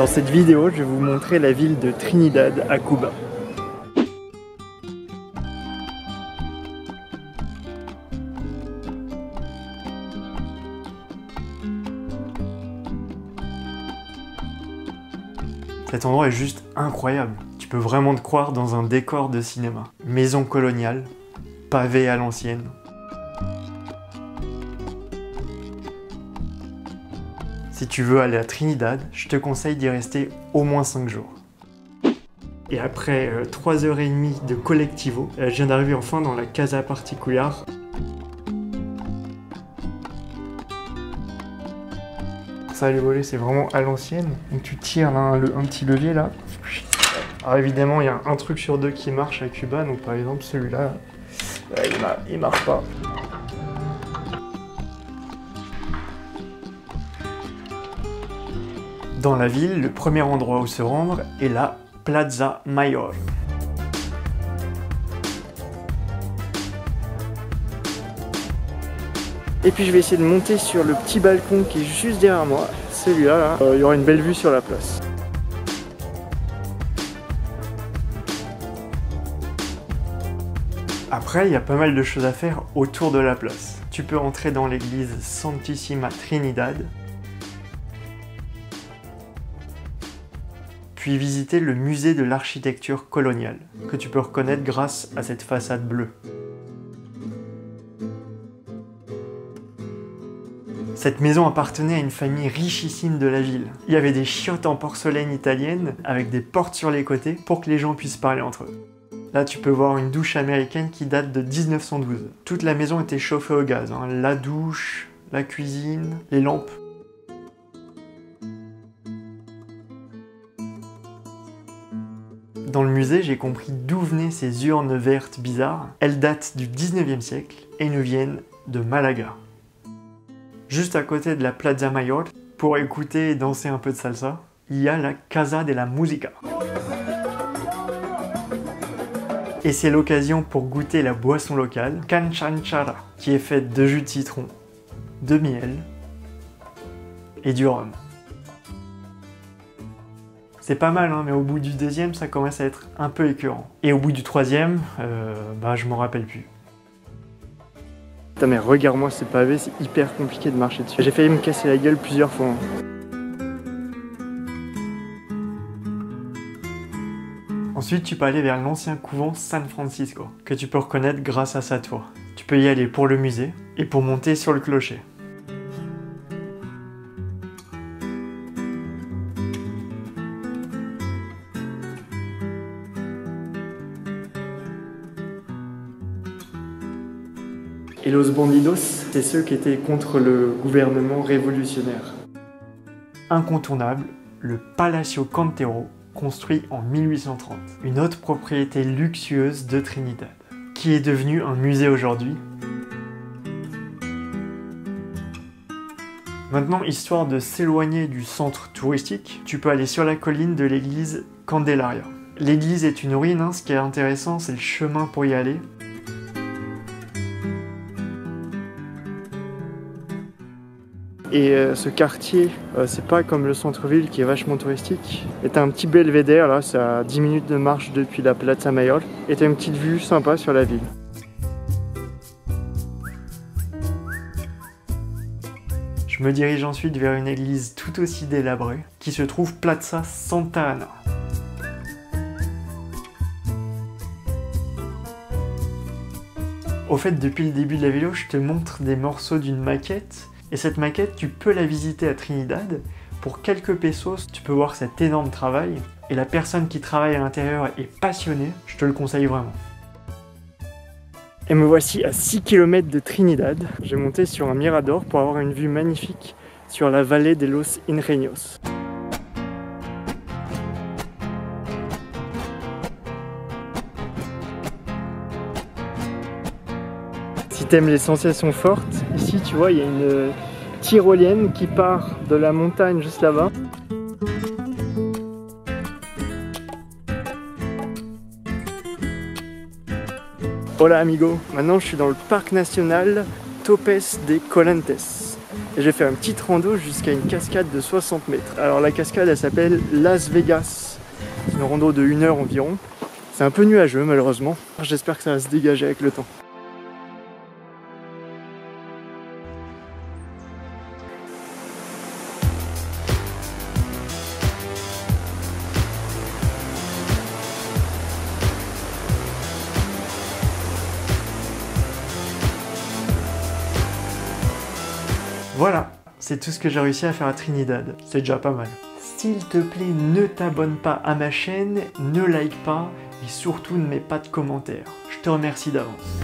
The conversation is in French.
Dans cette vidéo, je vais vous montrer la ville de Trinidad à Cuba. Cet endroit est juste incroyable. Tu peux vraiment te croire dans un décor de cinéma. Maison coloniale, pavée à l'ancienne. Si tu veux aller à Trinidad, je te conseille d'y rester au moins 5 jours. Et après 3h30 de collectivo, je viens d'arriver enfin dans la Casa Particular. Ça, les volets, c'est vraiment à l'ancienne. Donc tu tires là, un petit levier là. Alors évidemment, il y a un truc sur deux qui marche à Cuba. Donc par exemple, celui-là, il marche pas. Dans la ville, le premier endroit où se rendre est la Plaza Mayor. Et puis je vais essayer de monter sur le petit balcon qui est juste derrière moi. Celui-là, là. Il y aura une belle vue sur la place. Après, il y a pas mal de choses à faire autour de la place. Tu peux entrer dans l'église Santissima Trinidad, puis visiter le musée de l'architecture coloniale, que tu peux reconnaître grâce à cette façade bleue. Cette maison appartenait à une famille richissime de la ville. Il y avait des chiottes en porcelaine italienne avec des portes sur les côtés pour que les gens puissent parler entre eux. Là, tu peux voir une douche américaine qui date de 1912. Toute la maison était chauffée au gaz, hein. La douche, la cuisine, les lampes. Dans le musée, j'ai compris d'où venaient ces urnes vertes bizarres. Elles datent du 19e siècle et nous viennent de Malaga. Juste à côté de la Plaza Mayor, pour écouter et danser un peu de salsa, il y a la Casa de la Música. Et c'est l'occasion pour goûter la boisson locale, Canchanchara, qui est faite de jus de citron, de miel et du rhum. C'est pas mal, hein, mais au bout du deuxième, ça commence à être un peu écœurant. Et au bout du troisième, je m'en rappelle plus. Putain, mais regarde-moi ce pavé, c'est hyper compliqué de marcher dessus. J'ai failli me casser la gueule plusieurs fois. Ensuite, tu peux aller vers l'ancien couvent San Francisco, que tu peux reconnaître grâce à sa tour. Tu peux y aller pour le musée et pour monter sur le clocher. Et Los Bandidos, c'est ceux qui étaient contre le gouvernement révolutionnaire. Incontournable, le Palacio Cantero, construit en 1830. Une autre propriété luxueuse de Trinidad, qui est devenue un musée aujourd'hui. Maintenant, histoire de s'éloigner du centre touristique, tu peux aller sur la colline de l'église Candelaria. L'église est une ruine, hein. Ce qui est intéressant, c'est le chemin pour y aller. Et ce quartier, c'est pas comme le centre-ville qui est vachement touristique. Et t'as un petit belvédère, là, c'est à 10 minutes de marche depuis la Plaza Mayor. Et t'as une petite vue sympa sur la ville. Je me dirige ensuite vers une église tout aussi délabrée, qui se trouve Plaza Santa Ana. Au fait, depuis le début de la vidéo, je te montre des morceaux d'une maquette. Et cette maquette, tu peux la visiter à Trinidad. Pour quelques pesos, tu peux voir cet énorme travail. Et la personne qui travaille à l'intérieur est passionnée, je te le conseille vraiment. Et me voici à 6 km de Trinidad. J'ai monté sur un mirador pour avoir une vue magnifique sur la vallée de Los Ingenios. Si t'aimes les sensations fortes, ici tu vois il y a une tyrolienne qui part de la montagne juste là-bas. Hola amigo, maintenant je suis dans le parc national Topes de Colantes. Et j'ai fait une petite rando jusqu'à une cascade de 60 mètres. Alors la cascade, elle s'appelle Las Vegas. C'est une rando de 1 heure environ. C'est un peu nuageux malheureusement. J'espère que ça va se dégager avec le temps. Voilà, c'est tout ce que j'ai réussi à faire à Trinidad. C'est déjà pas mal. S'il te plaît, ne t'abonne pas à ma chaîne, ne like pas et surtout ne mets pas de commentaires. Je te remercie d'avance.